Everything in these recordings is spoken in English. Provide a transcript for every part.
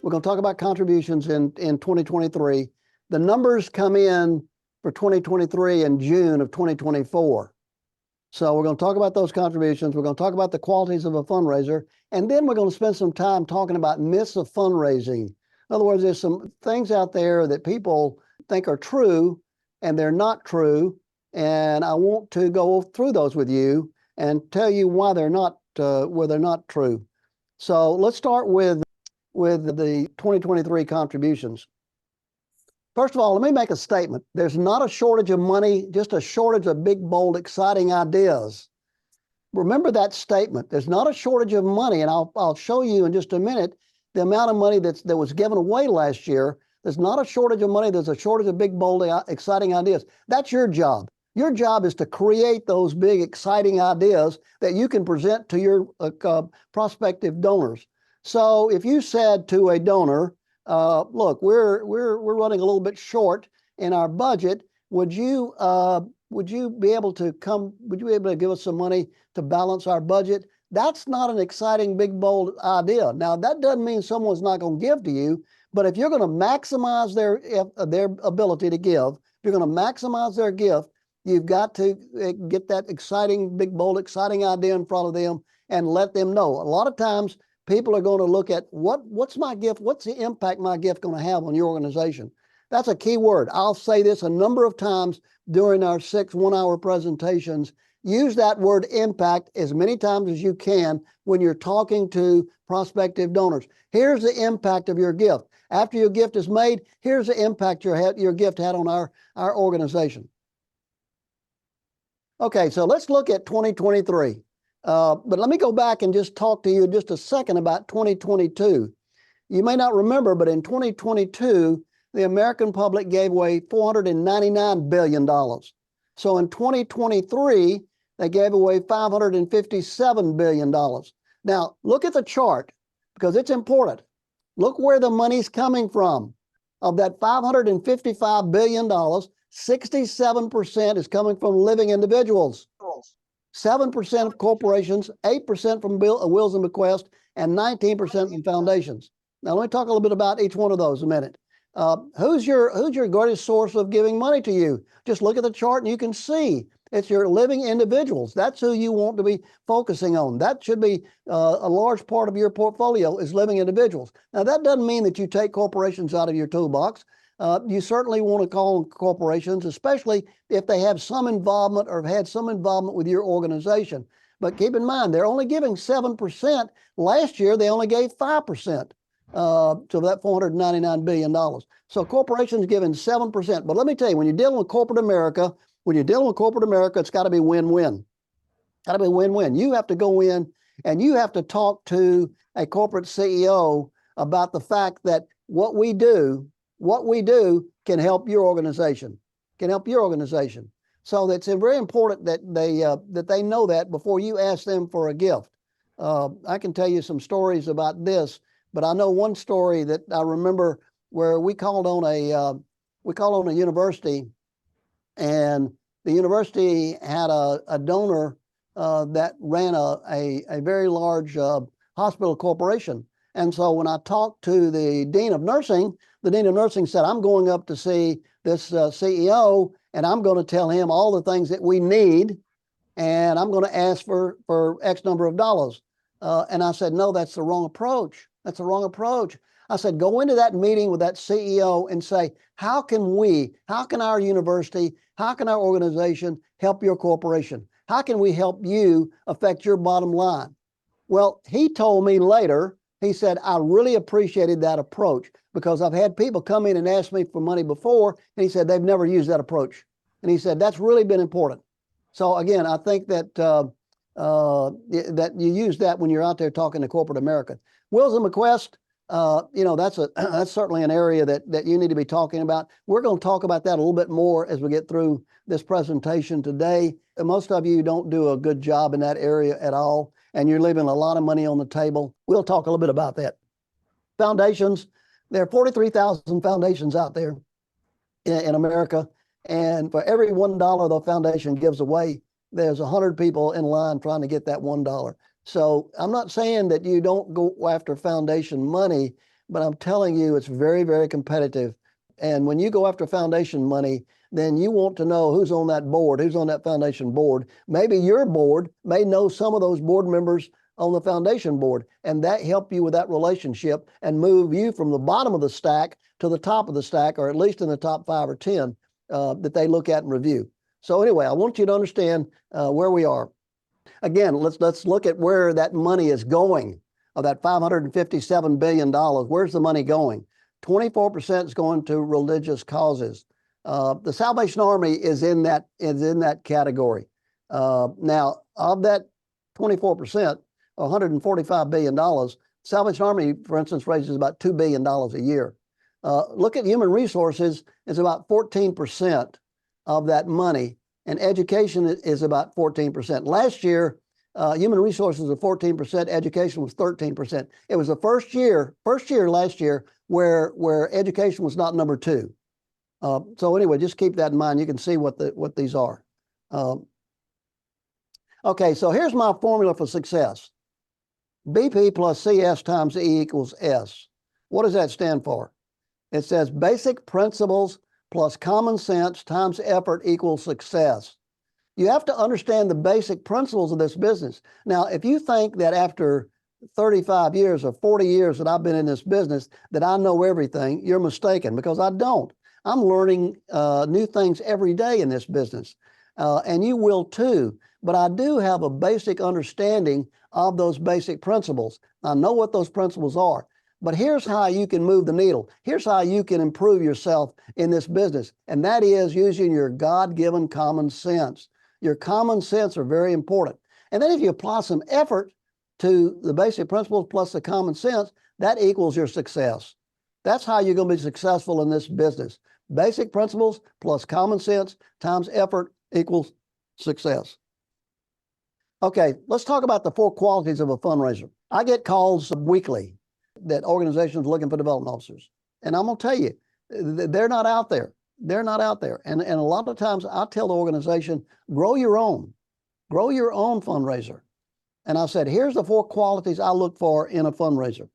We're going to talk about contributions in 2023. The numbers come in for 2023 in June of 2024. So we're going to talk about those contributions. We're going to talk about the qualities of a fundraiser. And then we're going to spend some time talking about myths of fundraising. In other words, there's some things out there that people think are true and they're not true. And I want to go through those with you and tell you why they're not true. So let's start with the 2023 contributions. First of all, let me make a statement. There's not a shortage of money, just a shortage of big, bold, exciting ideas. Remember that statement. There's not a shortage of money, and I'll show you in just a minute the amount of money that was given away last year. There's not a shortage of money. There's a shortage of big, bold, exciting ideas. That's your job. Your job is to create those big, exciting ideas that you can present to your prospective donors. So if you said to a donor, look, we're running a little bit short in our budget. Would you be able to give us some money to balance our budget? That's not an exciting, big, bold idea. Now, that doesn't mean someone's not going to give to you, but if you're going to maximize their ability to give, if you're going to maximize their gift, you've got to get that exciting, big, bold, exciting idea in front of them and let them know. A lot of times, people are going to look at what's my gift? What's the impact my gift going to have on your organization? That's a key word. I'll say this a number of times during our 6 one-hour presentations. Use that word impact as many times as you can when you're talking to prospective donors. Here's the impact of your gift. After your gift is made, here's the impact your gift had on our organization. Okay, so let's look at 2023. But let me go back and just talk to you just a second about 2022. You may not remember, but in 2022, the American public gave away $499 billion. So in 2023, they gave away $557 billion. Now, look at the chart because it's important. Look where the money's coming from. Of that $555 billion, 67% is coming from living individuals. 7% of corporations, 8% from wills and bequests, and 19% from foundations. Now, let me talk a little bit about each one of those in a minute. Who's your greatest source of giving money to you? Just look at the chart and you can see it's your living individuals. That's who you want to be focusing on. That should be a large part of your portfolio is living individuals. Now, that doesn't mean that you take corporations out of your toolbox. You certainly want to call on corporations, especially if they have some involvement or have had some involvement with your organization. But keep in mind, they're only giving 7%. Last year, they only gave 5% to that $499 billion. So corporations giving 7%. But let me tell you, when you're dealing with corporate America, it's got to be win-win. Got to be win-win. You have to go in and you have to talk to a corporate CEO about the fact that what we do can help your organization, So it's very important that they know that before you ask them for a gift. I can tell you some stories about this, but I know one story that I remember where we called on a university, and the university had a donor that ran a very large hospital corporation. And so when I talked to the dean of nursing said, I'm going up to see this CEO, and I'm going to tell him all the things that we need, and I'm going to ask for X number of dollars. And I said, no, that's the wrong approach. I said, go into that meeting with that CEO and say, how can our university, how can our organization help your corporation? How can we help you affect your bottom line? Well, he told me later, he said, I really appreciated that approach because I've had people come in and ask me for money before, and he said they've never used that approach. And he said, that's really been important. So again, I think that that you use that when you're out there talking to corporate America. Wills and bequests, that's certainly an area that you need to be talking about. We're going to talk about that a little bit more as we get through this presentation today. And most of you don't do a good job in that area at all, and you're leaving a lot of money on the table. We'll talk a little bit about that. Foundations, there are 43,000 foundations out there in America, and for every $1 the foundation gives away, there's 100 people in line trying to get that $1. So I'm not saying that you don't go after foundation money, but I'm telling you, it's very, very competitive. And when you go after foundation money, then you want to know who's on that board, who's on that foundation board. Maybe your board may know some of those board members on the foundation board, and that help you with that relationship and move you from the bottom of the stack to the top of the stack, or at least in the top 5 or 10 that they look at and review. So anyway, I want you to understand where we are. Again, let's look at where that money is going. Of that $557 billion, where's the money going? 24% is going to religious causes. The Salvation Army is in that category. Now, of that 24%, $145 billion, Salvation Army, for instance, raises about $2 billion a year. Look at human resources, it's about 14% of that money, and education is about 14%. Last year, human resources was 14%, education was 13%. It was the first year last year where education was not number 2. So anyway, just keep that in mind. You can see what these are. Okay, so here's my formula for success. BP plus CS times E equals S. What does that stand for? It says basic principles plus common sense times effort equals success. You have to understand the basic principles of this business. Now, if you think that after 35 years or 40 years that I've been in this business that I know everything, you're mistaken, because I don't. I'm learning new things every day in this business, and you will too. But I do have a basic understanding of those basic principles. I know what those principles are. But here's how you can move the needle. Here's how you can improve yourself in this business, and that is using your God-given common sense. Your common sense are very important. And then if you apply some effort to the basic principles plus the common sense, that equals your success. That's how you're going to be successful in this business. Basic principles plus common sense times effort equals success. Okay, let's talk about the 4 qualities of a fundraiser. I get calls weekly that organizations are looking for development officers. And I'm going to tell you, they're not out there. They're not out there. And a lot of times I tell the organization, grow your own fundraiser. And I said, here's the 4 qualities I look for in a fundraiser.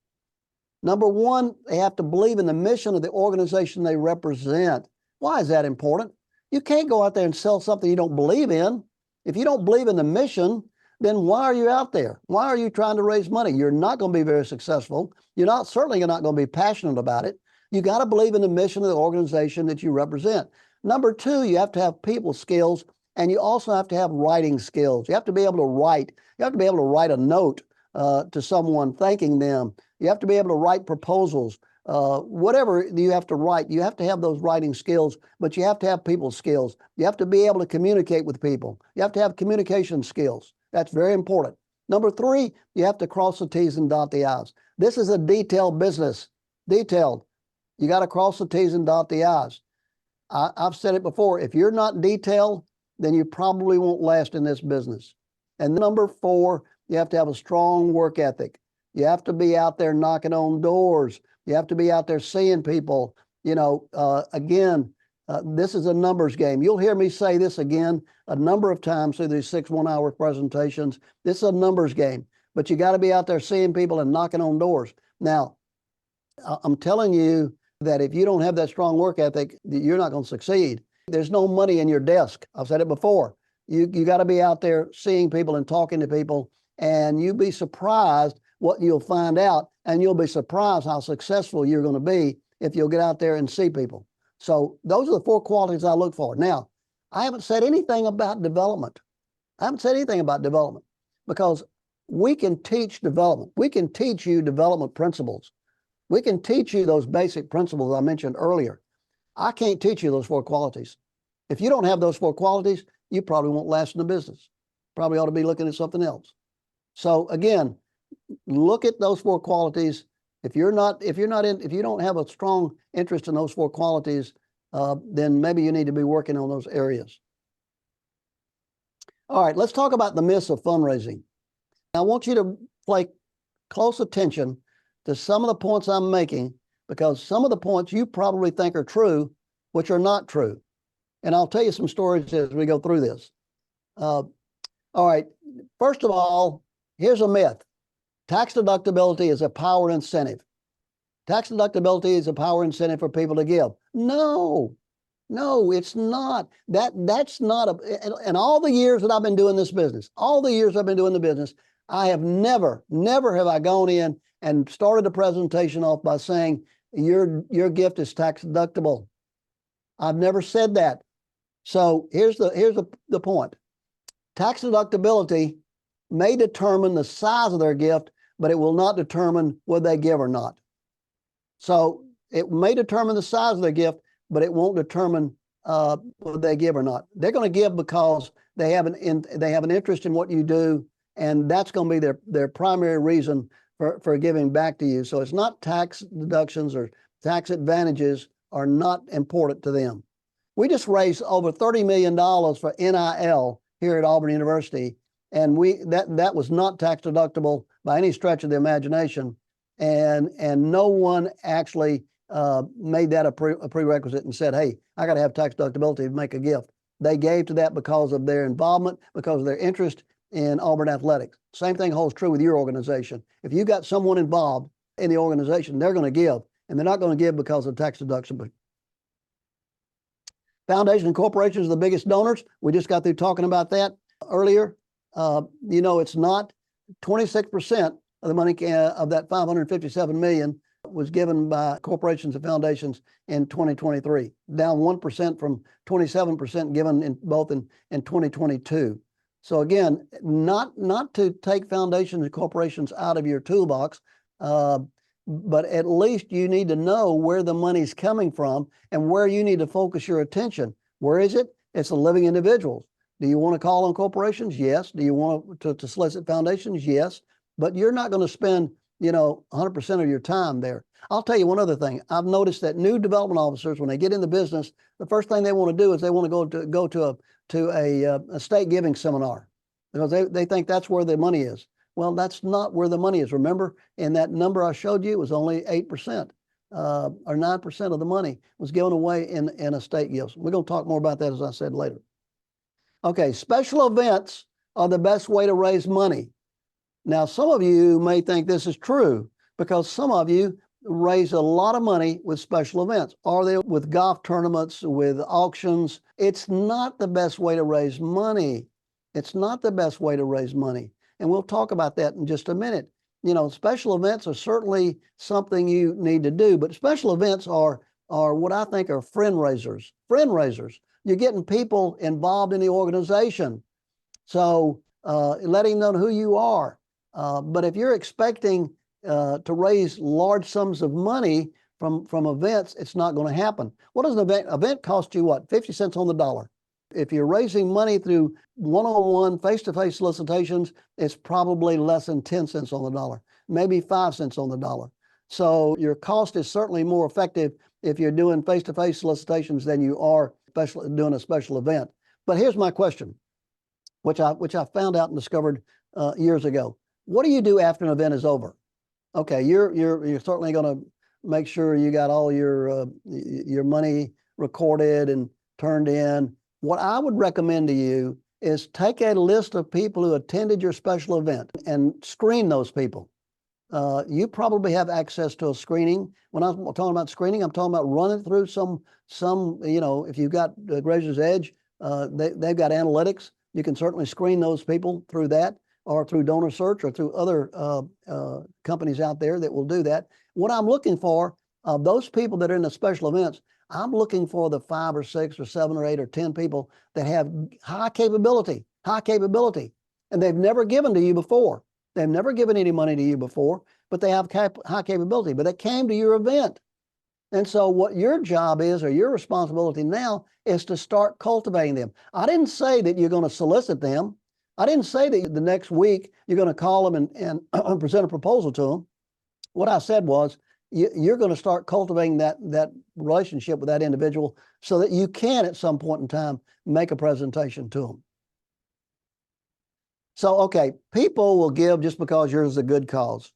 Number 1, they have to believe in the mission of the organization they represent. Why is that important? You can't go out there and sell something you don't believe in. If you don't believe in the mission, then why are you out there? Why are you trying to raise money? You're not going to be very successful. Certainly you're not going to be passionate about it. You got to believe in the mission of the organization that you represent. Number 2, you have to have people skills, and you also have to have writing skills. You have to be able to write. You have to be able to write a note to someone thanking them. You have to be able to write proposals. Whatever you have to write, you have to have those writing skills, but you have to have people skills. You have to be able to communicate with people. You have to have communication skills. That's very important. Number 3, you have to cross the T's and dot the I's. This is a detailed business. Detailed. You got to cross the T's and dot the I's. I've said it before. If you're not detailed, then you probably won't last in this business. And number 4, you have to have a strong work ethic. You have to be out there knocking on doors. You have to be out there seeing people. Again, this is a numbers game. You'll hear me say this again a number of times through these 6 one-hour presentations. This is a numbers game, but you got to be out there seeing people and knocking on doors. Now, I'm telling you that if you don't have that strong work ethic, you're not going to succeed. There's no money in your desk. I've said it before. You got to be out there seeing people and talking to people, and you'll be surprised what you'll find out, and you'll be surprised how successful you're going to be if you'll get out there and see people. So those are the 4 qualities I look for. Now, I haven't said anything about development. I haven't said anything about development because we can teach development. We can teach you development principles. We can teach you those basic principles I mentioned earlier. I can't teach you those 4 qualities. If you don't have those 4 qualities, you probably won't last in the business. Probably ought to be looking at something else. So again, look at those 4 qualities. If you don't have a strong interest in those 4 qualities, then maybe you need to be working on those areas. All right, let's talk about the myths of fundraising. I want you to pay close attention to some of the points I'm making, because some of the points you probably think are true, which are not true. And I'll tell you some stories as we go through this. All right, first of all, here's a myth. Tax deductibility is a power incentive. Tax deductibility is a power incentive for people to give. No, no, it's not. That's not and all the years that I've been doing this business, I have never have I gone in and started a presentation off by saying your gift is tax deductible. I've never said that. So here's the point. Tax deductibility may determine the size of their gift, but it will not determine whether they give or not. So it may determine the size of their gift, but it won't determine whether they give or not. They're going to give because they have an interest in what you do, and that's going to be their primary reason for giving back to you. So it's not tax deductions or tax advantages are not important to them. We just raised over $30 million for NIL here at Auburn University, and that was not tax deductible by any stretch of the imagination, and no one actually made that a prerequisite and said, hey, I got to have tax deductibility to make a gift. They gave to that because of their involvement, because of their interest in Auburn athletics. Same thing holds true with your organization. If you got someone involved in the organization, they're going to give, and they're not going to give because of tax deduction. Foundations and corporations are the biggest donors. We just got through talking about that earlier. It's not 26% of the money of that $557 million was given by corporations and foundations in 2023, down 1% from 27% given in 2022. So again, not to take foundations and corporations out of your toolbox, but at least you need to know where the money's coming from and where you need to focus your attention. Where is it? It's the living individuals. Do you want to call on corporations? Yes. Do you want to solicit foundations? Yes. But you're not going to spend 100% of your time there. I'll tell you one other thing. I've noticed that new development officers, when they get in the business, the first thing they want to do is they want to go to a state giving seminar, because they think that's where the money is. Well, that's not where the money is. Remember, in that number I showed you, it was only 8% or 9% of the money was given away in a state gift. We're going to talk more about that, as I said, later. Okay, special events are the best way to raise money. Now, some of you may think this is true because some of you raise a lot of money with special events. Are they with golf tournaments, with auctions? It's not the best way to raise money. It's not the best way to raise money. And we'll talk about that in just a minute. Special events are certainly something you need to do, but special events are what I think are friend raisers. Friend raisers. You're getting people involved in the organization. So letting them know who you are. But if you're expecting to raise large sums of money from events, it's not going to happen. What does an event cost you? What? 50 cents on the dollar. If you're raising money through one-on-one, face-to-face solicitations, it's probably less than 10 cents on the dollar, maybe 5 cents on the dollar. So your cost is certainly more effective if you're doing face-to-face solicitations than you are doing a special event. But here's my question, which I found out and discovered years ago. What do you do after an event is over? Okay, you're certainly going to make sure you got all your money recorded and turned in. What I would recommend to you is take a list of people who attended your special event and screen those people. You probably have access to a screening. When I'm talking about screening, I'm talking about running through some if you've got Grazer's Edge, they've got analytics. You can certainly screen those people through that, or through Donor Search, or through other companies out there that will do that. What I'm looking for, those people that are in the special events, I'm looking for the 5 or 6 or 7 or 8 or 10 people that have high capability, and they've never given to you before. They've never given any money to you before, but they have high capability, but they came to your event. And so what your job is, or your responsibility now, is to start cultivating them. I didn't say that you're going to solicit them. I didn't say that the next week you're going to call them and present a proposal to them. What I said was, you're going to start cultivating that relationship with that individual so that you can, at some point in time, make a presentation to them. So, okay, people will give just because yours is a good cause.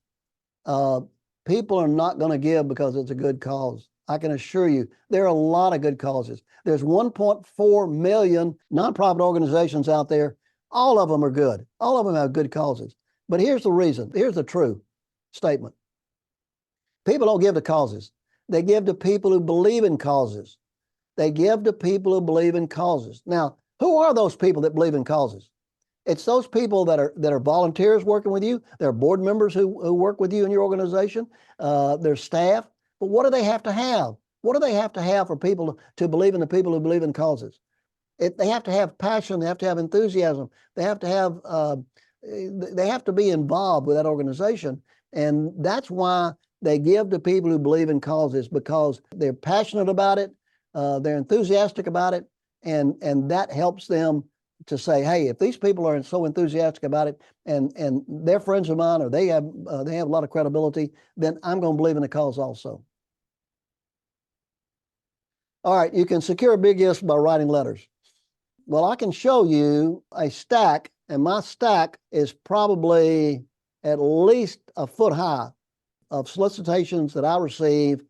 People are not going to give because it's a good cause. I can assure you, there are a lot of good causes. There's 1.4 million nonprofit organizations out there. All of them are good. All of them have good causes. But here's the reason. Here's the true statement. People don't give to causes. They give to people who believe in causes. They give to people who believe in causes. Now, who are those people that believe in causes? It's those people that are volunteers working with you. They're board members who work with you in your organization. They're staff. But what do they have to have? What do they have to have for people to believe in the people who believe in causes? They have to have passion. They have to have enthusiasm. They have to have. They have to be involved with that organization, and that's why they give to people who believe in causes, because they're passionate about it. They're enthusiastic about it, and that helps them to say, hey, if these people are so enthusiastic about it, and they're friends of mine, or they have a lot of credibility, then I'm going to believe in the cause also. All right, you can secure big gifts by writing letters. Well, I can show you a stack, and my stack is probably at least a foot high of solicitations that I receive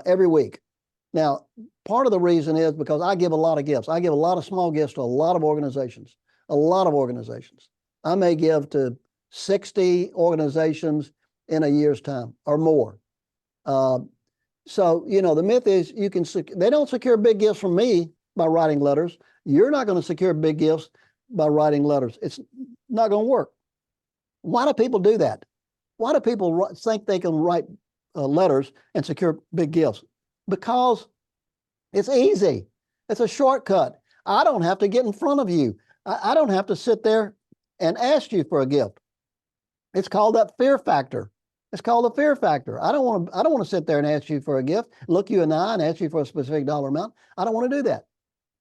every week. Now, part of the reason is because I give a lot of gifts. I give a lot of small gifts to a lot of organizations, a lot of organizations. I may give to 60 organizations in a year's time or more. So, the myth is they don't secure big gifts from me by writing letters. You're not going to secure big gifts by writing letters. It's not going to work. Why do people do that? Why do people think they can write letters and secure big gifts? Because it's easy. It's a shortcut. I don't have to get in front of you. I don't have to sit there and ask you for a gift. It's called that fear factor. It's called the fear factor. I don't want to sit there and ask you for a gift, look you in the eye and ask you for a specific dollar amount. I don't want to do that.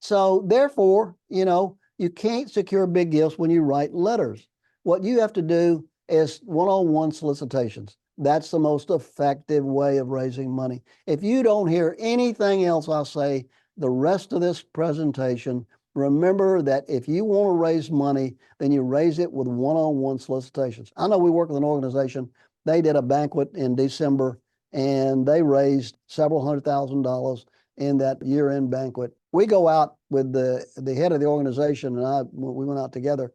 So therefore, you can't secure big gifts when you write letters. What you have to do is one-on-one solicitations. That's the most effective way of raising money. If you don't hear anything else I say the rest of this presentation, remember that if you want to raise money, then you raise it with one-on-one solicitations. I know we work with an organization. They did a banquet in December, and they raised several $100,000 in that year-end banquet. We go out with the head of the organization, and we went out together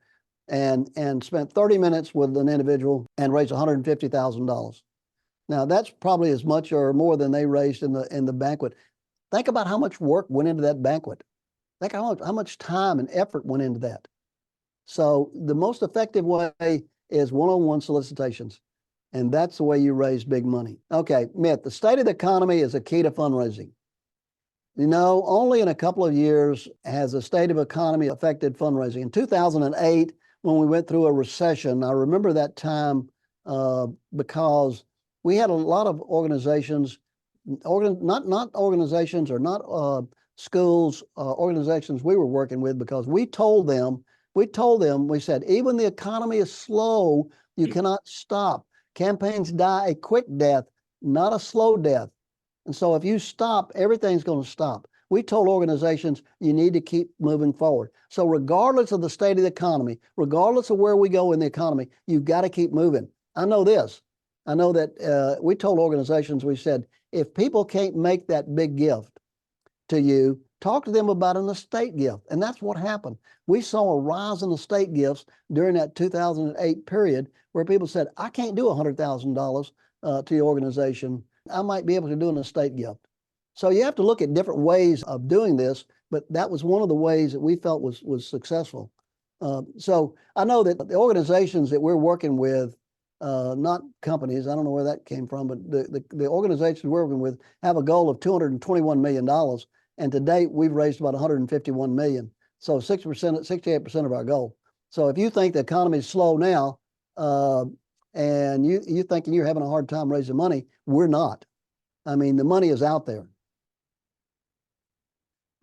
and spent 30 minutes with an individual and raised $150,000. Now, that's probably as much or more than they raised in the banquet. Think about how much work went into that banquet. Think how much time and effort went into that. So the most effective way is one-on-one solicitations. And that's the way you raise big money. Okay, myth, the state of the economy is a key to fundraising. Only in a couple of years has the state of economy affected fundraising. In 2008, when we went through a recession, I remember that time because we had a lot of organizations, not organizations or not schools, organizations we were working with, because we told them, we said, even the economy is slow, you cannot stop. Campaigns die a quick death, not a slow death. And so if you stop, everything's going to stop. We told organizations you need to keep moving forward. So regardless of the state of the economy, regardless of where we go in the economy, you've got to keep moving. I know this. I know that we told organizations, we said, if people can't make that big gift to you, talk to them about an estate gift. And that's what happened. We saw a rise in estate gifts during that 2008 period where people said, I can't do $100,000 to your organization. I might be able to do an estate gift. So you have to look at different ways of doing this, but that was one of the ways that we felt was successful. So I know that the organizations that we're working with, not companies, I don't know where that came from, but the organizations we're working with have a goal of $221 million. And to date, we've raised about $151 million. So 68% of our goal. So if you think the economy is slow now, and you thinking you're having a hard time raising money, we're not. I mean, the money is out there.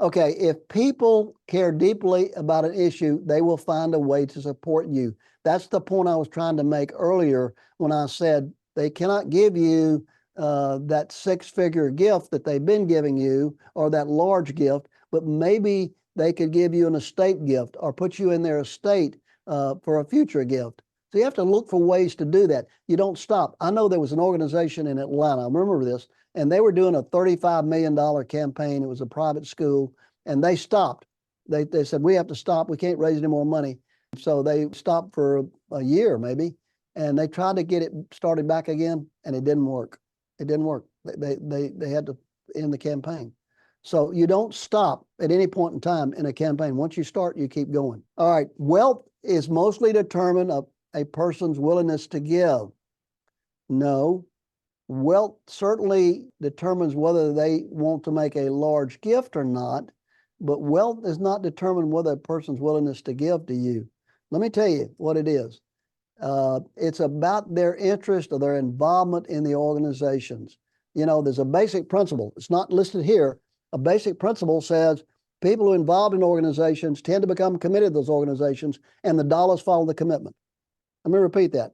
Okay, if people care deeply about an issue, they will find a way to support you. That's the point I was trying to make earlier when I said they cannot give you that six-figure gift that they've been giving you, or that large gift, but maybe they could give you an estate gift or put you in their estate for a future gift. So you have to look for ways to do that. You don't stop. I know there was an organization in Atlanta, I remember this, and they were doing a $35 million campaign. It was a private school, and they stopped. They said, we have to stop. We can't raise any more money. So they stopped for a year maybe, and they tried to get it started back again, and it didn't work. It didn't work. They had to end the campaign. So you don't stop at any point in time in a campaign. Once you start, you keep going. All right. Wealth is mostly determined of a person's willingness to give. No. Wealth certainly determines whether they want to make a large gift or not, but wealth is not determined whether a person's willingness to give to you. Let me tell you what it is. It's about their interest or their involvement in the organizations. You know, there's a basic principle. It's not listed here. A basic principle says people who are involved in organizations tend to become committed to those organizations, and the dollars follow the commitment. Let me repeat that.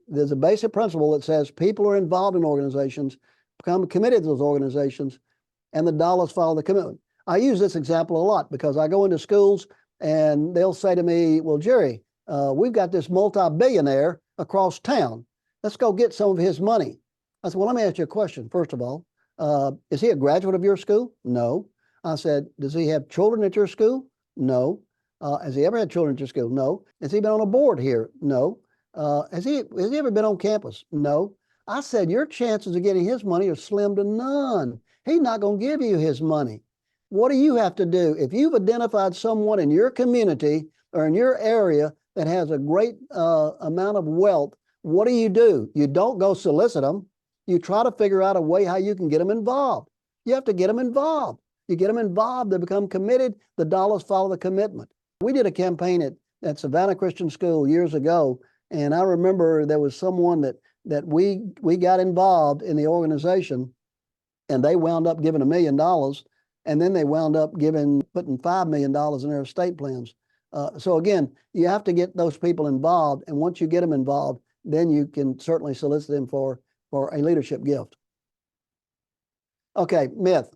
There's a basic principle that says people who are involved in organizations become committed to those organizations, and the dollars follow the commitment. I use this example a lot because I go into schools and they'll say to me, well, Jerry, we've got this multi-billionaire across town. Let's go get some of his money. I said, well, let me ask you a question. First of all, is he a graduate of your school? No. I said, does he have children at your school? No. Has he ever had children at your school? No. Has he been on a board here? No. Has he ever been on campus? No. I said, your chances of getting his money are slim to none. He's not going to give you his money. What do you have to do? If you've identified someone in your community or in your area that has a great amount of wealth, what do? You don't go solicit them. You try to figure out a way how you can get them involved. You have to get them involved. You get them involved, they become committed, the dollars follow the commitment. We did a campaign at Savannah Christian School years ago, and I remember there was someone that we got involved in the organization, and they wound up giving $1 million, and then they wound up putting $5 million in their estate plans. So again, you have to get those people involved, and once you get them involved, then you can certainly solicit them for a leadership gift. Okay, myth.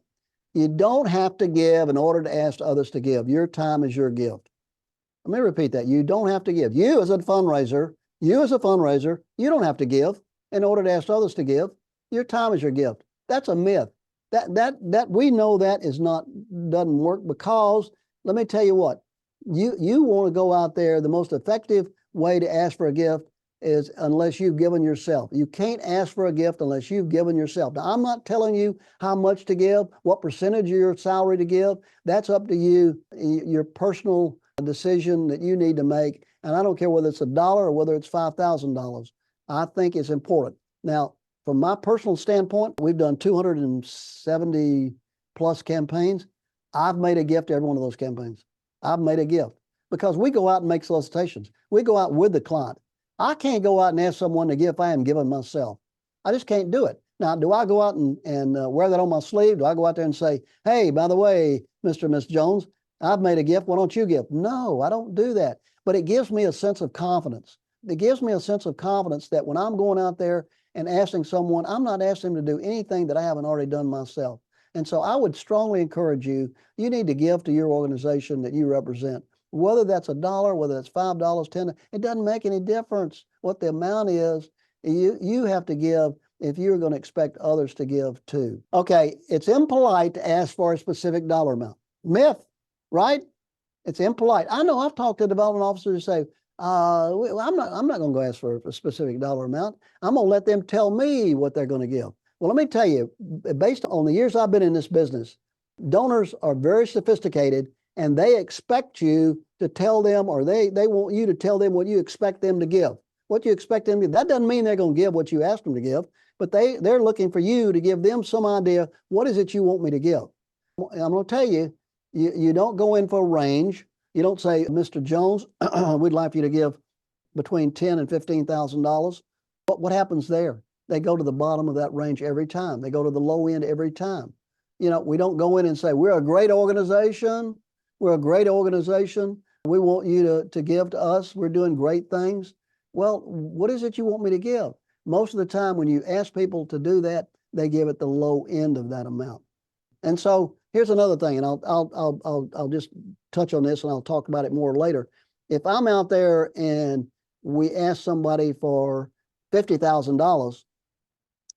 You don't have to give in order to ask others to give. Your time is your gift. Let me repeat that. You don't have to give. You as a fundraiser, you don't have to give in order to ask others to give. Your time is your gift. That's a myth. That we know that doesn't work, because let me tell you what, you want to go out there. The most effective way to ask for a gift is unless you've given yourself. You can't ask for a gift unless you've given yourself. Now, I'm not telling you how much to give, what percentage of your salary to give. That's up to you, your personal decision that you need to make. And I don't care whether it's $1 or whether it's $5,000. I think it's important. Now, from my personal standpoint, we've done 270 plus campaigns. I've made a gift to every one of those campaigns. I've made a gift because we go out and make solicitations. We go out with the client. I can't go out and ask someone to give if I haven't given myself. I just can't do it. Now, do I go out and wear that on my sleeve? Do I go out there and say, hey, by the way, Mr. and Miss Jones, I've made a gift. Why don't you give? No, I don't do that. But it gives me a sense of confidence. It gives me a sense of confidence that when I'm going out there and asking someone, I'm not asking them to do anything that I haven't already done myself. And so I would strongly encourage you need to give to your organization that you represent. Whether that's $1, whether that's $5, $10, it doesn't make any difference what the amount is. You have to give if you're going to expect others to give too. Okay, it's impolite to ask for a specific dollar amount. Myth, right? It's impolite. I know I've talked to development officers who say, I'm not going to go ask for a specific dollar amount. I'm going to let them tell me what they're going to give. Well, let me tell you, based on the years I've been in this business, donors are very sophisticated, and they expect you to tell them, or they want you to tell them what you expect them to give. What you expect them to give. That doesn't mean they're going to give what you ask them to give, but they're looking for you to give them some idea, what is it you want me to give? I'm going to tell you, you don't go in for a range. You don't say, Mr. Jones, we'd like you to give between $10,000 and $15,000. But what happens there? They go to the bottom of that range every time. They go to the low end every time. You know, we don't go in and say, we're a great organization. We're a great organization. We want you to give to us. We're doing great things. Well, what is it you want me to give? Most of the time when you ask people to do that, they give at the low end of that amount. And so here's another thing, and I'll just touch on this and I'll talk about it more later. If I'm out there and we ask somebody for $50,000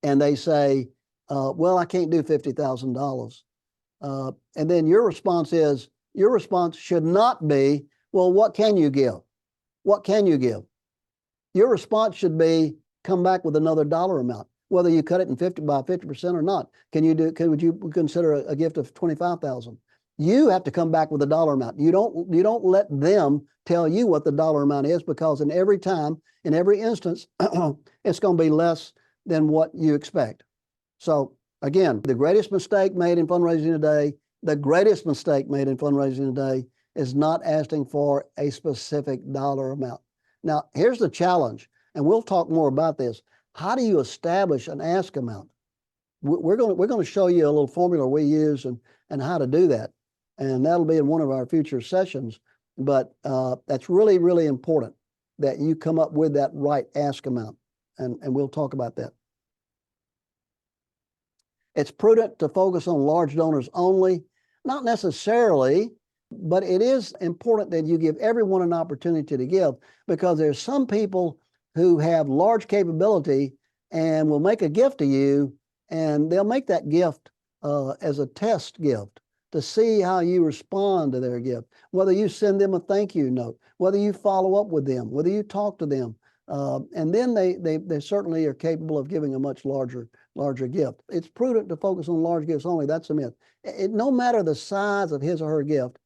and they say, well, I can't do $50,000. And then your response should not be, well, what can you give? What can you give? Your response should be, come back with another dollar amount. whether you cut it in 50% or not. Would you consider a gift of 25,000? You have to come back with a dollar amount. You don't let them tell you what the dollar amount is, because in every instance, it's going to be less than what you expect. So again, the greatest mistake made in fundraising today is not asking for a specific dollar amount. Now, here's the challenge, and we'll talk more about this. How do you establish an ask amount? We're going to show you a little formula we use and how to do that. And that'll be in one of our future sessions. But that's really, really important that you come up with that right ask amount. And we'll talk about that. It's prudent to focus on large donors only. Not necessarily, but it is important that you give everyone an opportunity to give, because there's some people who have large capability and will make a gift to you, and they'll make that gift as a test gift to see how you respond to their gift, whether you send them a thank you note, whether you follow up with them, whether you talk to them. And then they certainly are capable of giving a much larger gift. It's prudent to focus on large gifts only. That's a myth. No matter the size of his or her gift,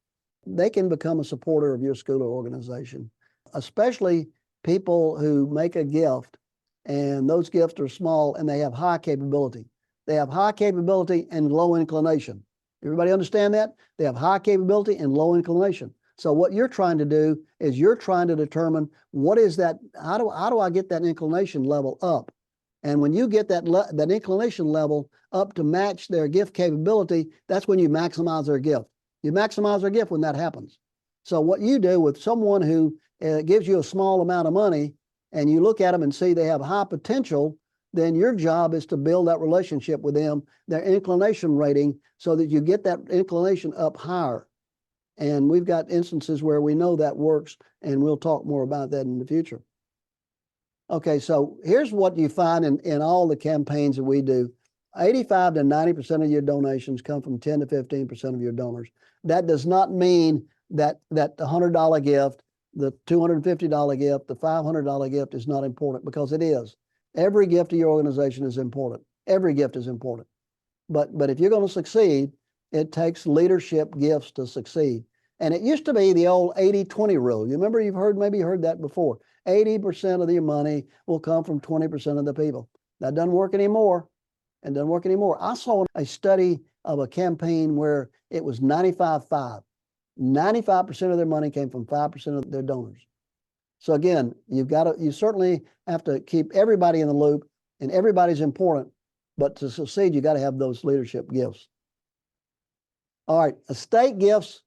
they can become a supporter of your school or organization, especially people who make a gift and those gifts are small and they have high capability. They have high capability and low inclination. Everybody understand that? They have high capability and low inclination. So what you're trying to do is you're trying to determine what is that, how do I get that inclination level up? And when you get that inclination level up to match their gift capability, that's when you maximize their gift. You maximize their gift when that happens. So what you do with someone who gives you a small amount of money and you look at them and see they have high potential, then your job is to build that relationship with them, their inclination rating, so that you get that inclination up higher. And we've got instances where we know that works, and we'll talk more about that in the future. Okay, so here's what you find in all the campaigns that we do. 85 to 90% of your donations come from 10 to 15% of your donors. That does not mean that the $100 gift, the $250 gift, the $500 gift is not important, because it is. Every gift to your organization is important. Every gift is important. But if you're going to succeed, it takes leadership gifts to succeed. And it used to be the old 80-20 rule. You remember, maybe you heard that before. 80% of your money will come from 20% of the people. That doesn't work anymore. It doesn't work anymore. I saw a study of a campaign where it was 95-5. 95% of their money came from 5% of their donors. So again, you certainly have to keep everybody in the loop, and everybody's important, but to succeed, you got to have those leadership gifts. All right, estate gifts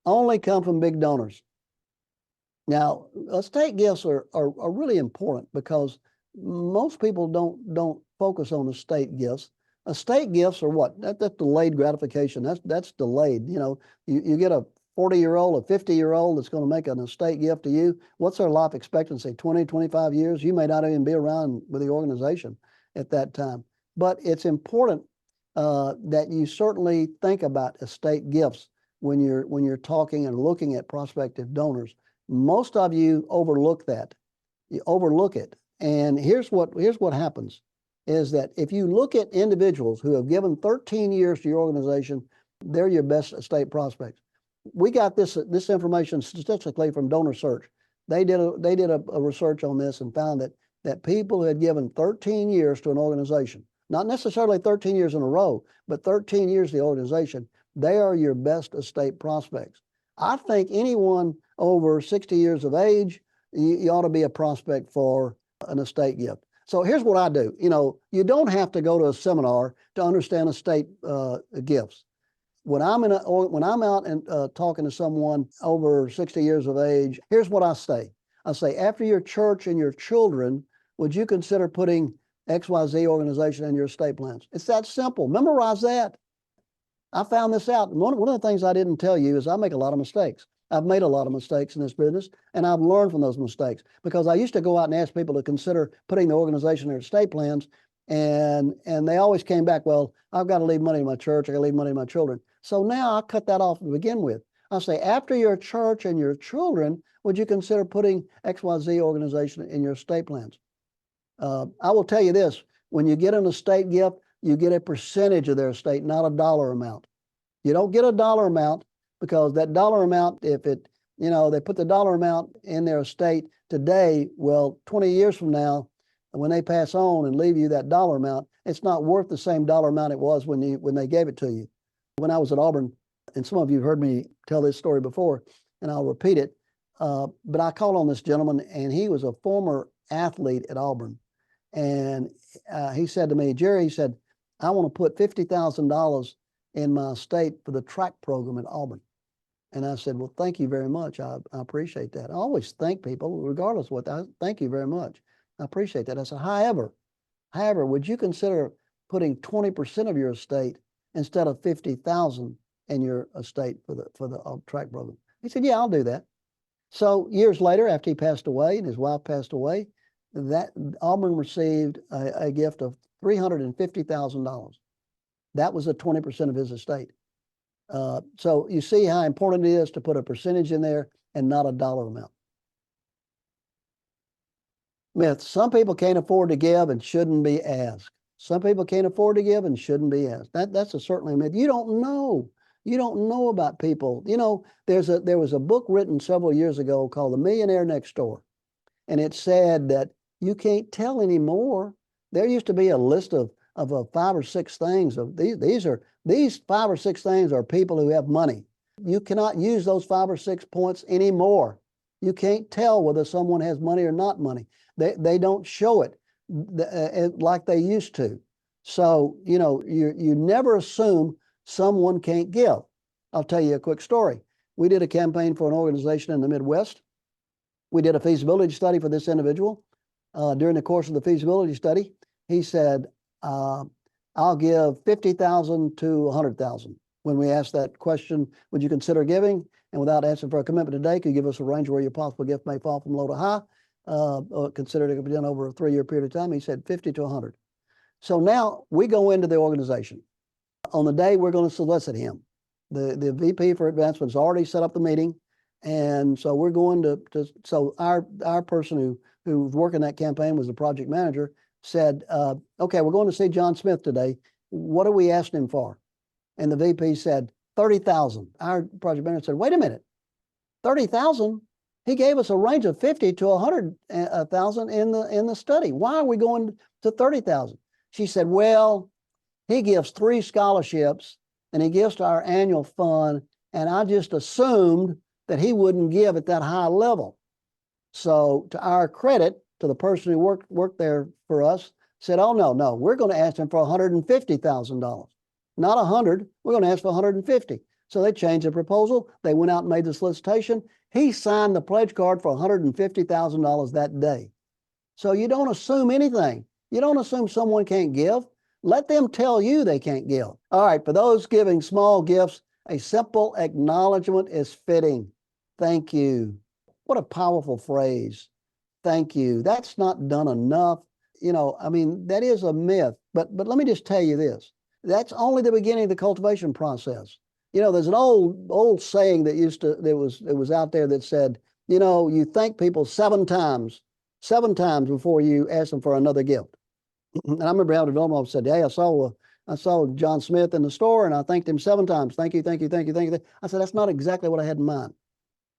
only come from big donors. Now, estate gifts are really important, because most people don't focus on estate gifts. Estate gifts are what? That's delayed gratification. That's delayed. You know, you get a 40-year-old, a 50-year-old that's going to make an estate gift to you. What's their life expectancy? 20, 25 years? You may not even be around with the organization at that time. But it's important that you certainly think about estate gifts when you're talking and looking at prospective donors. Most of you overlook that. You overlook it. And here's what happens, is that if you look at individuals who have given 13 years to your organization, they're your best estate prospects. We got this information statistically from Donor Search. They did a research on this and found that people who had given 13 years to an organization, not necessarily 13 years in a row, but 13 years to the organization, they are your best estate prospects. I think anyone over 60 years of age, you ought to be a prospect for an estate gift. So here's what I do. You know, you don't have to go to a seminar to understand estate gifts. When I'm out and talking to someone over 60 years of age, here's what I say. I say, after your church and your children, would you consider putting XYZ organization in your estate plans? It's that simple. Memorize that. I found this out. One of the things I didn't tell you is I make a lot of mistakes. I've made a lot of mistakes in this business, and I've learned from those mistakes, because I used to go out and ask people to consider putting the organization in their estate plans, and they always came back, well, I've got to leave money to my church, I got to leave money to my children. So now I cut that off to begin with. I say, after your church and your children, would you consider putting XYZ organization in your estate plans? I will tell you this, when you get an estate gift, you get a percentage of their estate, not a dollar amount. You don't get a dollar amount because that dollar amount, if it, they put the dollar amount in their estate today, well, 20 years from now, when they pass on and leave you that dollar amount, it's not worth the same dollar amount it was when they gave it to you. When I was at Auburn, and some of you have heard me tell this story before, and I'll repeat it, but I called on this gentleman, and he was a former athlete at Auburn. And he said to me, Jerry, he said, I want to put $50,000 in my estate for the track program at Auburn. And I said, well, thank you very much. I appreciate that. I always thank people, regardless of what, thank you very much. I appreciate that. I said, however, would you consider putting 20% of your estate instead of 50,000 in your estate for the track program? He said, yeah, I'll do that. So years later, after he passed away and his wife passed away, that Auburn received a gift of $350,000. That was 20% of his estate. So you see how important it is to put a percentage in there and not a dollar amount. Myth: some people can't afford to give and shouldn't be asked. Some people can't afford to give and shouldn't be asked. That's certainly a myth. You don't know. You don't know about people. There was a book written several years ago called The Millionaire Next Door. And it said that you can't tell anymore. There used to be a list of 5 or 6 things. These 5 or 6 things are people who have money. You cannot use those 5 or 6 points anymore. You can't tell whether someone has money or not money. They don't show it like they used to. So, you never assume someone can't give. I'll tell you a quick story. We did a campaign for an organization in the Midwest. We did a feasibility study for this individual. During the course of the feasibility study, he said, I'll give 50,000 to 100,000. When we asked that question, would you consider giving? And without asking for a commitment today, could you give us a range where your possible gift may fall from low to high? Considered it could be done over a 3-year period of time. He said 50 to 100. So now we go into the organization. On the day we're going to solicit him, the VP for advancement has already set up the meeting. And so we're going so our person who was working that campaign was the project manager, said, okay, we're going to see John Smith today. What are we asking him for? And the VP said, 30,000. Our project manager said, wait a minute, 30,000? He gave us a range of 50 to 100,000 in the study. Why are we going to 30,000? She said, well, he gives 3 scholarships and he gives to our annual fund. And I just assumed that he wouldn't give at that high level. So to our credit, to the person who worked there for us, said, oh, no, we're going to ask him for $150,000. Not 100, we're going to ask for 150. So they changed the proposal. They went out and made the solicitation. He signed the pledge card for $150,000 that day. So you don't assume anything. You don't assume someone can't give. Let them tell you they can't give. All right, for those giving small gifts, a simple acknowledgement is fitting. Thank you. What a powerful phrase. Thank you. That's not done enough. That is a myth. But let me just tell you this. That's only the beginning of the cultivation process. There's an old saying that was out there that said, you thank people 7 times before you ask them for another gift. And I remember Elder Dolmo said, hey, I saw John Smith in the store and I thanked him 7 times. Thank you, thank you, thank you, thank you. I said, that's not exactly what I had in mind.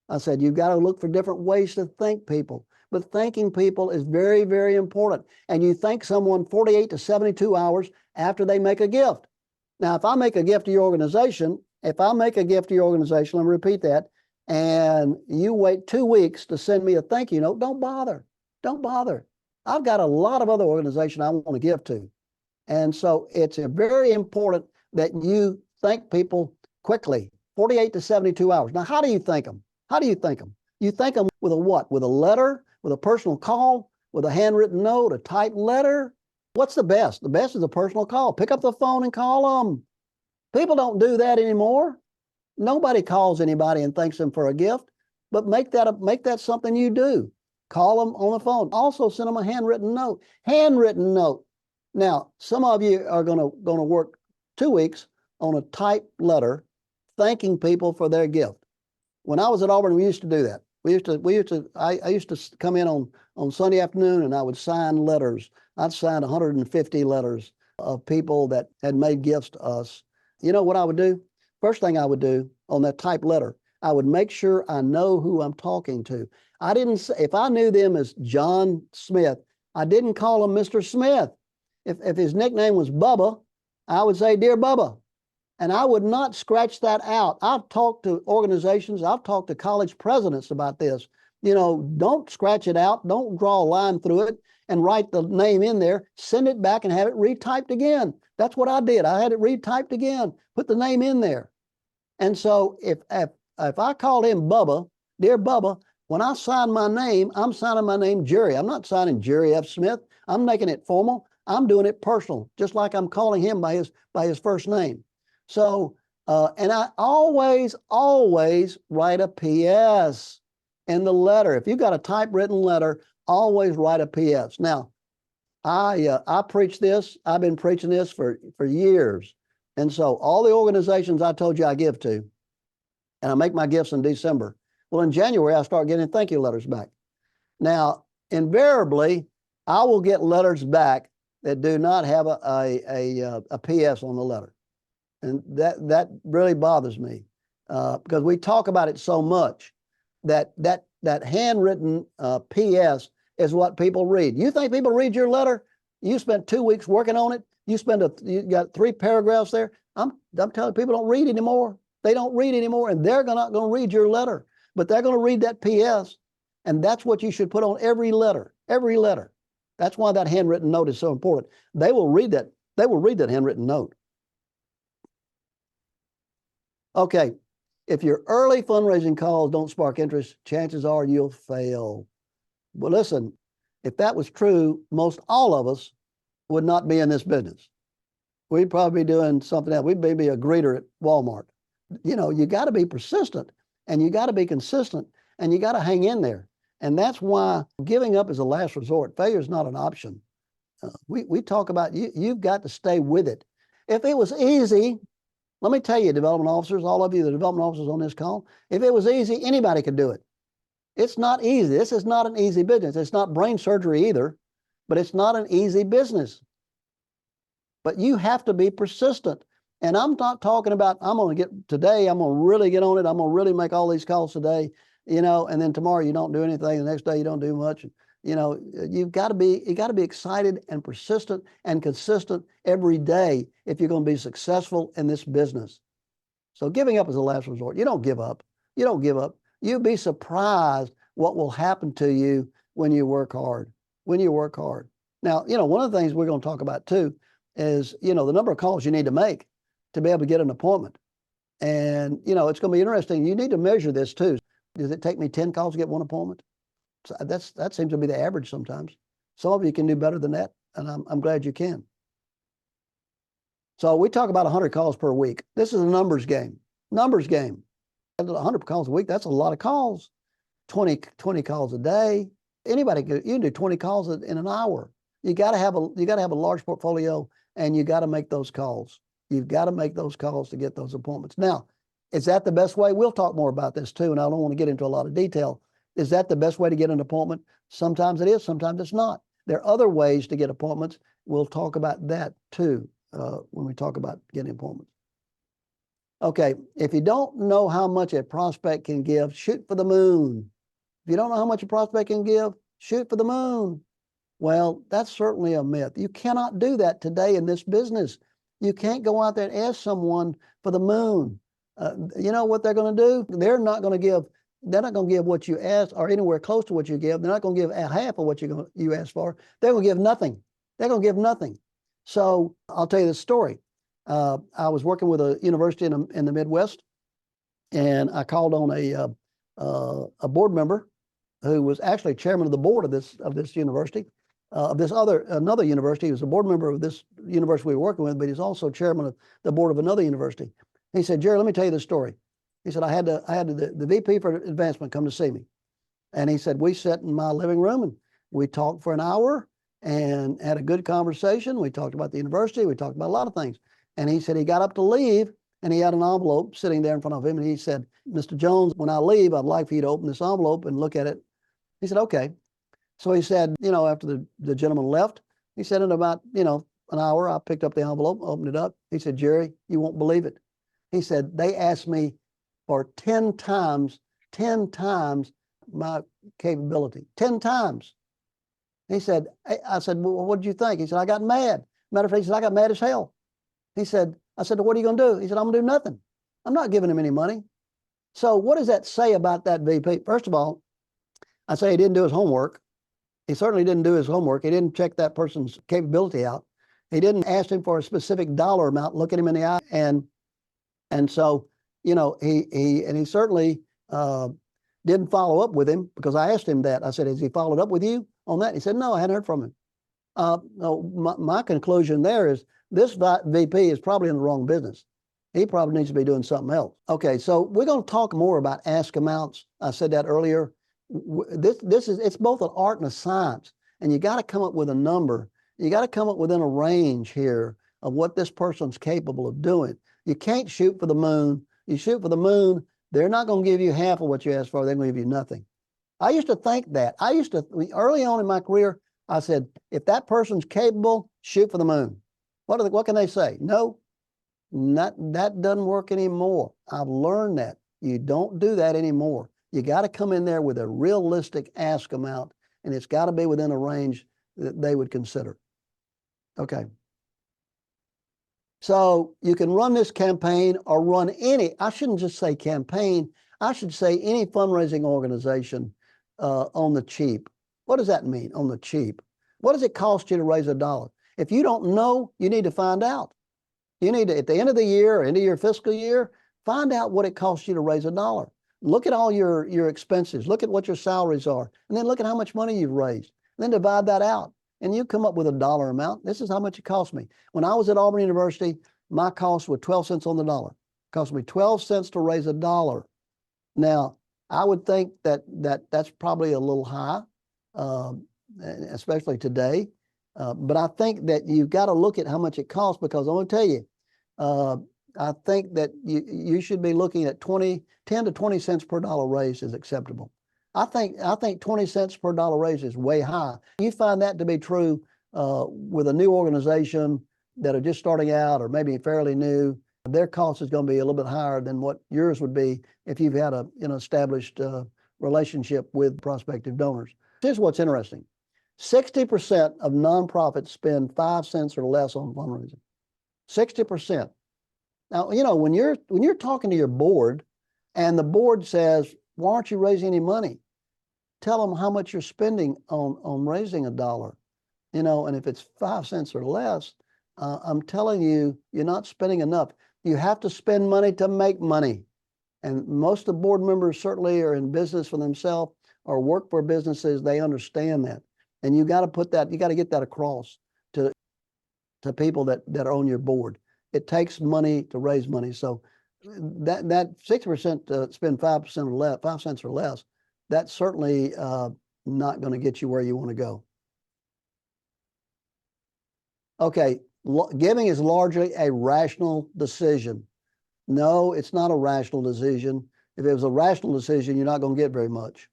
I said, you've got to look for different ways to thank people. But thanking people is very, very important. And you thank someone 48 to 72 hours after they make a gift. Now, if I make a gift to your organization, let me repeat that, and you wait 2 weeks to send me a thank you note, don't bother. Don't bother. I've got a lot of other organizations I want to give to. And so it's very important that you thank people quickly, 48 to 72 hours. Now, how do you thank them? How do you thank them? You thank them with a what? With a letter, with a personal call, with a handwritten note, a typed letter? What's the best? The best is a personal call. Pick up the phone and call them. People don't do that anymore. Nobody calls anybody and thanks them for a gift, but make that something you do. Call them on the phone. Also send them a handwritten note. Handwritten note. Now, some of you are going to work 2 weeks on a typed letter thanking people for their gift. When I was at Auburn, we used to do that. I used to come in on Sunday afternoon and I would sign letters. I'd signed 150 letters of people that had made gifts to us. You know what I would do? First thing I would do on that type letter, I would make sure I know who I'm talking to. I didn't say, if I knew them as John Smith, I didn't call him Mr. Smith. If his nickname was Bubba, I would say, Dear Bubba. And I would not scratch that out. I've talked to organizations, I've talked to college presidents about this. You know, don't scratch it out. Don't draw a line through it and write the name in there. Send it back and have it retyped again. That's what I did. I had it retyped again, put the name in there. And so if I called him Bubba, Dear Bubba, when I sign my name, I'm signing my name Jerry. I'm not signing Jerry F. Smith. I'm making it formal. I'm doing it personal, just like I'm calling him by his first name. So, and I always write a PS in the letter. If you've got a typewritten letter, always write a PS. Now, I preach this. I've been preaching this for years. And so all the organizations I told you I give to, and I make my gifts in December. Well, in January, I start getting thank you letters back. Now, invariably, I will get letters back that do not have a PS on the letter. And that really bothers me because we talk about it so much that handwritten PS is what people read. You think people read your letter? You spent 2 weeks working on it. You got 3 paragraphs there. I'm telling people don't read anymore. They don't read anymore, and they're not going to read your letter, but they're going to read that PS, and that's what you should put on every letter. Every letter. That's why that handwritten note is so important. They will read that. They will read that handwritten note. Okay, if your early fundraising calls don't spark interest, chances are you'll fail. Well, listen, if that was true, most all of us would not be in this business. We'd probably be doing something else. We'd maybe a greeter at Walmart. You know, you got to be persistent, and you got to be consistent, and you got to hang in there. And that's why giving up is a last resort. Failure is not an option. We talk about you've got to stay with it. If it was easy, let me tell you, development officers, all of you, the development officers on this call, if it was easy, anybody could do it. It's not easy. This is not an easy business. It's not brain surgery either, but it's not an easy business. But you have to be persistent. And I'm not talking about, I'm going to really get on it. I'm going to really make all these calls today, you know, and then tomorrow you don't do anything. The next day you don't do much. You know, you got to be excited and persistent and consistent every day if you're going to be successful in this business. So giving up is a last resort. You don't give up. You don't give up. You'd be surprised what will happen to you when you work hard. When you work hard. Now, you know, one of the things we're going to talk about too is, you know, the number of calls you need to make to be able to get an appointment. And, you know, it's going to be interesting. You need to measure this too. Does it take me 10 calls to get one appointment? So that seems to be the average sometimes. Some of you can do better than that, and I'm glad you can. So we talk about 100 calls per week. This is a numbers game. Numbers game. 100 calls a week, that's a lot of calls. 20 calls a day. Anybody you can do 20 calls in an hour. You got to have a large portfolio, and you got to make those calls. You've got to make those calls to get those appointments. Now, is that the best way? We'll talk more about this too, and I don't want to get into a lot of detail. Is that the best way to get an appointment? Sometimes it is, sometimes it's not. There are other ways to get appointments. We'll talk about that too when we talk about getting appointments. Okay, if you don't know how much a prospect can give, shoot for the moon. If you don't know how much a prospect can give, shoot for the moon. Well, that's certainly a myth. You cannot do that today in this business. You can't go out there and ask someone for the moon. You know what they're going to do? They're not going to give what you asked or anywhere close to what you give. They're not going to give a half of what you asked for. They're going to give nothing. They're going to give nothing. So I'll tell you this story. I was working with a university in the Midwest, and I called on a board member who was actually chairman of the board of this university, another university. He was a board member of this university we were working with, but he's also chairman of the board of another university. He said, Jerry, let me tell you this story. He said, I had the VP for advancement come to see me. And he said, we sat in my living room and we talked for an hour and had a good conversation. We talked about the university. We talked about a lot of things. And he said he got up to leave and he had an envelope sitting there in front of him. And he said, Mr. Jones, when I leave, I'd like for you to open this envelope and look at it. He said, okay. So he said, you know, after the gentleman left, He said in about, an hour, I picked up the envelope, opened it up. He said, Jerry, you won't believe it. He said, they asked me for 10 times my capability, 10 times. He said, I said, well, what did you think? He said, I got mad. Matter of fact, he said, I got mad as hell. He said, I said, what are you going to do? He said, I'm going to do nothing. I'm not giving him any money. So what does that say about that VP? First of all, I say he didn't do his homework. He certainly didn't do his homework. He didn't check that person's capability out. He didn't ask him for a specific dollar amount, look at him in the eye. And so, he certainly didn't follow up with him, because I asked him that. I said, has he followed up with you on that? He said, no, I hadn't heard from him. No, my conclusion there is this VP is probably in the wrong business. He probably needs to be doing something else. Okay, so we're going to talk more about ask amounts. I said that earlier. It's both an art and a science, and you got to come up with a number. You got to come up within a range here of what this person's capable of doing. You can't shoot for the moon. You shoot for the moon, they're not going to give you half of what you asked for. They're going to give you nothing. I used to think that. Early on in my career, I said, if that person's capable, shoot for the moon. What can they say? No, that doesn't work anymore. I've learned that. You don't do that anymore. You got to come in there with a realistic ask amount, and it's got to be within a range that they would consider. Okay. So you can run this campaign or run I shouldn't just say campaign, I should say any fundraising organization on the cheap. What does that mean, on the cheap? What does it cost you to raise $1? If you don't know, you need to find out. You need to, at the end of the year or end of your fiscal year, find out what it costs you to raise $1. Look at all your expenses. Look at what your salaries are. And then look at how much money you've raised. And then divide that out. And you come up with a dollar amount. This is how much it cost me. When I was at Auburn University, my cost was 12 cents on the dollar. It cost me 12 cents to raise $1. Now, I would think that's probably a little high, especially today. But I think that you've got to look at how much it costs, because I want to tell you, I think that you should be looking at 10 to 20 cents per dollar raise is acceptable. I think 20 cents per dollar raise is way high. You find that to be true with a new organization that are just starting out or maybe fairly new. Their cost is going to be a little bit higher than what yours would be if you've had an established relationship with prospective donors. Here's what's interesting. 60% of nonprofits spend 5 cents or less on fundraising. 60%. Now, when you're talking to your board and the board says, why aren't you raising any money? Tell them how much you're spending on raising $1. And if it's 5 cents or less, I'm telling you, you're not spending enough. You have to spend money to make money. And most of the board members certainly are in business for themselves or work for businesses. They understand that. And you got to get that across to people that are on your board. It takes money to raise money. So that 60% to spend 5% or less, 5 cents or less, that's certainly not going to get you where you want to go. Okay, giving is largely a rational decision. No, it's not a rational decision. If it was a rational decision, you're not going to get very much.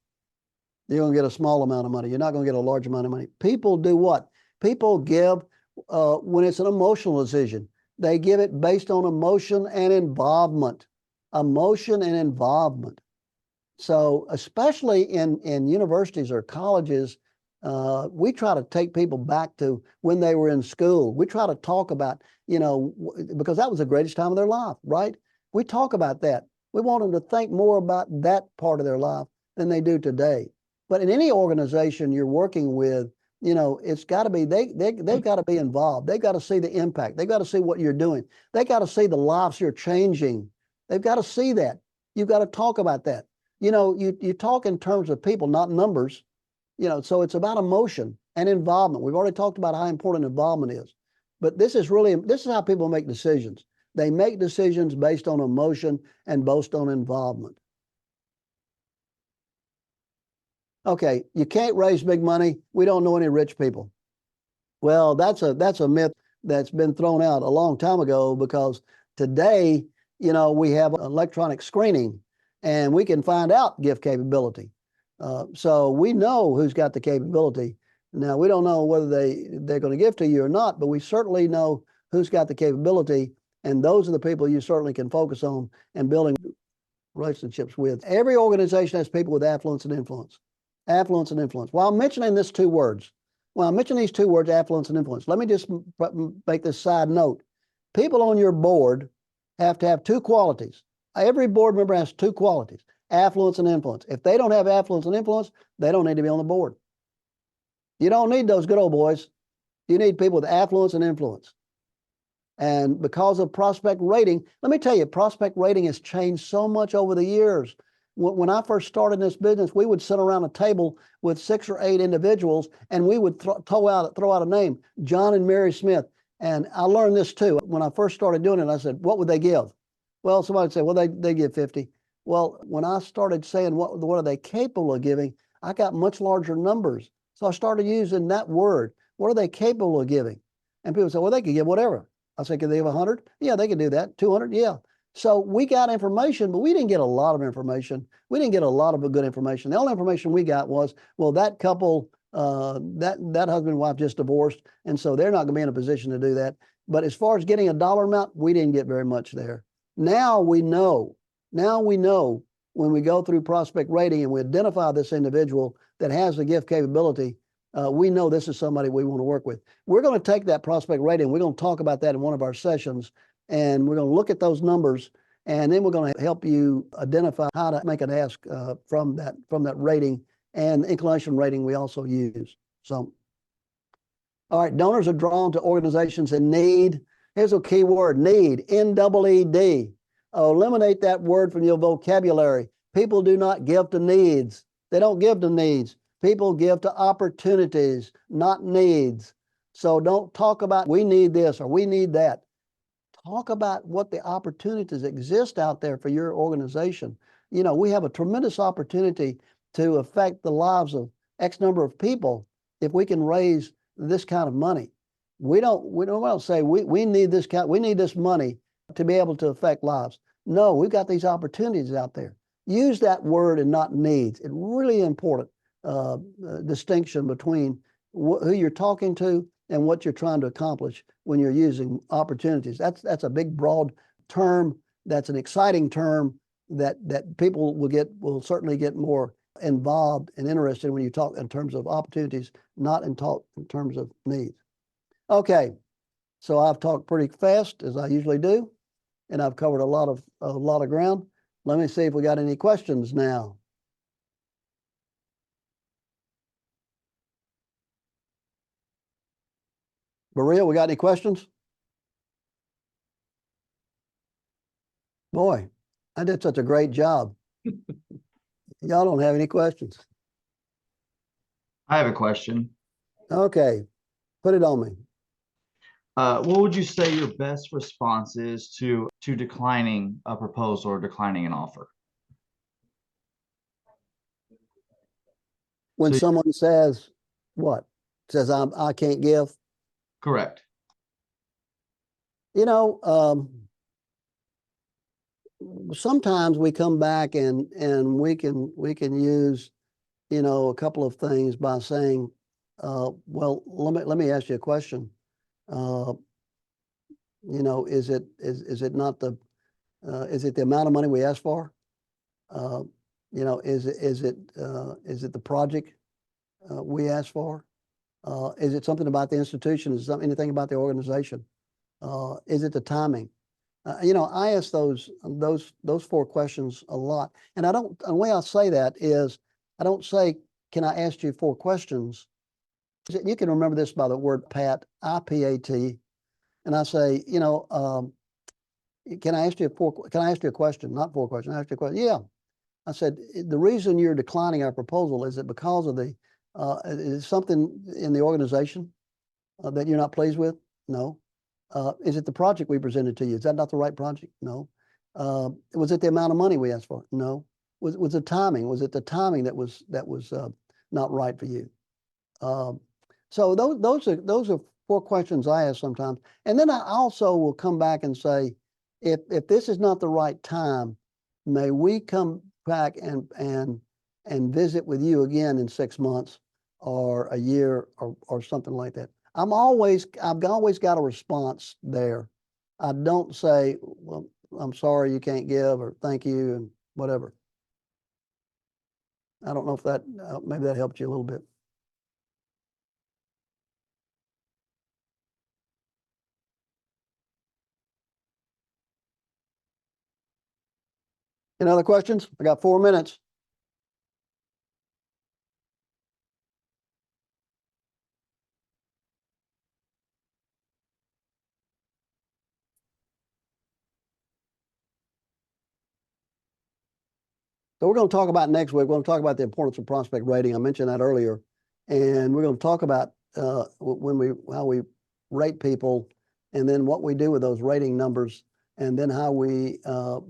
You're going to get a small amount of money. You're not going to get a large amount of money. People do what? People give when it's an emotional decision. They give it based on emotion and involvement. Emotion and involvement. So especially in universities or colleges, we try to take people back to when they were in school. We try to talk about, because that was the greatest time of their life, right? We talk about that. We want them to think more about that part of their life than they do today. But in any organization you're working with, it's got to be, they've got to be involved. They've got to see the impact. They've got to see what you're doing. They got to see the lives you're changing. They've got to see that. You've got to talk about that. You talk in terms of people, not numbers. So it's about emotion and involvement. We've already talked about how important involvement is. But this is how people make decisions. They make decisions based on emotion and based on involvement. Okay, you can't raise big money. We don't know any rich people. Well, that's a myth that's been thrown out a long time ago, because today, we have electronic screening and we can find out gift capability. So we know who's got the capability. Now, we don't know whether they're going to give to you or not, but we certainly know who's got the capability, and those are the people you certainly can focus on and building relationships with. Every organization has people with affluence and influence. Affluence and influence. While I'm mentioning these two words, affluence and influence, let me just make this side note. People on your board have to have two qualities. Every board member has two qualities, affluence and influence. If they don't have affluence and influence, they don't need to be on the board. You don't need those good old boys. You need people with affluence and influence. And because of prospect rating, let me tell you, prospect rating has changed so much over the years. When I first started in this business, we would sit around a table with 6 or 8 individuals, and we would throw out a name, John and Mary Smith. And I learned this too. When I first started doing it, I said, what would they give? Well, somebody would say, well, they give 50. Well, when I started saying, what are they capable of giving, I got much larger numbers. So I started using that word. What are they capable of giving? And people say, well, they could give whatever. I said, could they give 100? Yeah, they could do that. 200? Yeah. So we got information, but we didn't get a lot of information. We didn't get a lot of good information. The only information we got was, well, that couple, that husband and wife just divorced, and so they're not going to be in a position to do that. But as far as getting a dollar amount, we didn't get very much there. Now we know. Now we know when we go through prospect rating and we identify this individual that has the gift capability, we know this is somebody we want to work with. We're going to take that prospect rating. We're going to talk about that in one of our sessions, and we're going to look at those numbers, and then we're going to help you identify how to make an ask from that rating, and the inclination rating we also use. So, all right, donors are drawn to organizations in need. Here's a key word, need, N-E-E-D. Eliminate that word from your vocabulary. People do not give to needs. They don't give to needs. People give to opportunities, not needs. So don't talk about we need this or we need that. Talk about what the opportunities exist out there for your organization. You know, we have a tremendous opportunity to affect the lives of X number of people if we can raise this kind of money. We don't say we need this money to be able to affect lives. No, we've got these opportunities out there. Use that word and not needs. It's really important distinction between who you're talking to and what you're trying to accomplish when you're using opportunities. That's a big, broad term. That's an exciting term that people will certainly get more involved and interested when you talk in terms of opportunities, not in terms of needs. Okay, so I've talked pretty fast as I usually do, and I've covered a lot of ground. Let me see if we got any questions now. Maria, we got any questions? Boy, I did such a great job. Y'all don't have any questions. I have a question. Okay, put it on me. What would you say your best response is to declining a proposal or declining an offer? When someone says, what? Says, I can't give? Correct. You know, sometimes we come back and we can use, you know, a couple of things by saying, well, let me ask you a question. You know, is it not the is it the amount of money we asked for? You know, is it the project we asked for? Is it something about the institution? Is it anything about the organization? Is it the timing? You know, I ask those 4 questions a lot, and the way I say that is, I don't say, can I ask you 4 questions? You can remember this by the word PAT, I-P-A-T, and I say, you know, can I ask you a question? Not 4 questions. I ask you a question. Yeah. I said, the reason you're declining our proposal, is it because of is something in the organization that you're not pleased with? No. Is it the project we presented to you? Is that not the right project? No. Was it the amount of money we asked for? No. Was it timing? Was it the timing that was not right for you? So those are 4 questions I ask sometimes, and then I also will come back and say, if this is not the right time, may we come back and visit with you again in 6 months or a year or something like that. I've always got a response there. I don't say, well, I'm sorry you can't give, or thank you and whatever. I don't know if that, maybe that helped you a little bit. Any other questions? I got 4 minutes. So we're going to talk about next week. We're going to talk about the importance of prospect rating. I mentioned that earlier. And we're going to talk about how we rate people, and then what we do with those rating numbers, and then how we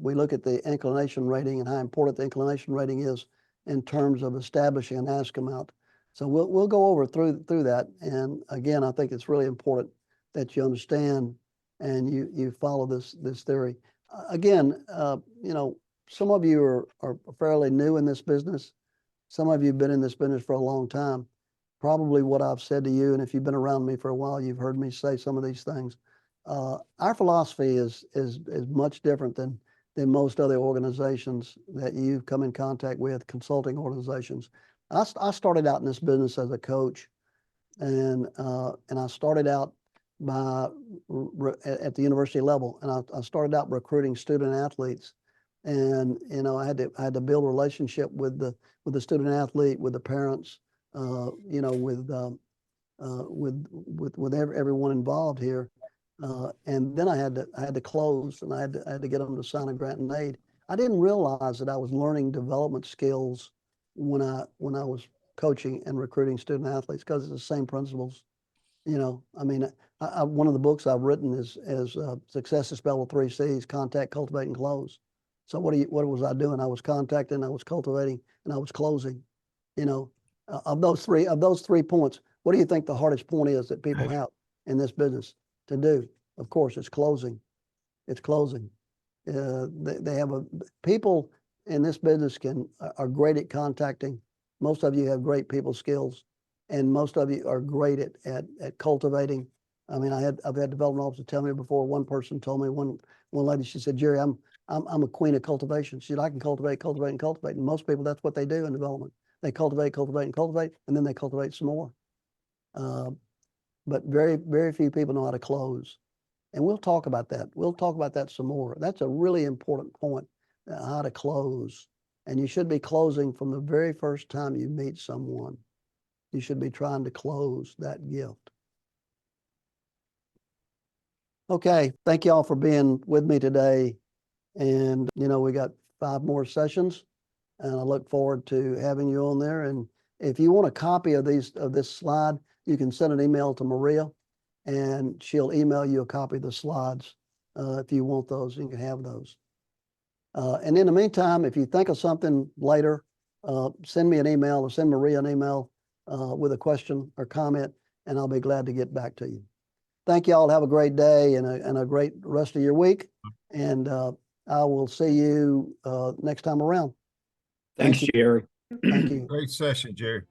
look at the inclination rating and how important the inclination rating is in terms of establishing an ask amount. So we'll go over through that. And again, I think it's really important that you understand and you follow this theory. Again, some of you are fairly new in this business. Some of you have been in this business for a long time. Probably what I've said to you, and if you've been around me for a while, you've heard me say some of these things. Our philosophy is much different than most other organizations that you've come in contact with, consulting organizations. I started out in this business as a coach, and I started out at the university level, and I started out recruiting student athletes. And I had to build a relationship with the student athlete, with the parents, with everyone involved here. And then I had to close, and I had to get them to sign a grant and aid. I didn't realize that I was learning development skills when I was coaching and recruiting student athletes, because it's the same principles. I mean, one of the books I've written is Success is Spelled with 3 C's: contact, cultivate, and close. So what was I doing? I was contacting, I was cultivating, and I was closing. Of those three points, what do you think the hardest point is that people have in this business to do? Of course, it's closing. It's closing. People in this business are great at contacting. Most of you have great people skills, and most of you are great at cultivating. I mean, I've had development officers tell me before. One person told me, one lady, she said, "Jerry, I'm a queen of cultivation." She said, "I can cultivate, cultivate, and cultivate." And most people, that's what they do in development. They cultivate, cultivate, and cultivate, and then they cultivate some more. But very, very few people know how to close. And we'll talk about that. We'll talk about that some more. That's a really important point, how to close. And you should be closing from the very first time you meet someone. You should be trying to close that gift. Okay, thank you all for being with me today. And, we got 5 more sessions, and I look forward to having you on there. And if you want a copy of this slide, you can send an email to Maria, and she'll email you a copy of the slides. If you want those, you can have those. And in the meantime, if you think of something later, send me an email or send Maria an email with a question or comment, and I'll be glad to get back to you. Thank you all. Have a great day and a great rest of your week. And I will see you next time around. Thanks, Jerry. Thank you. Great session, Jerry.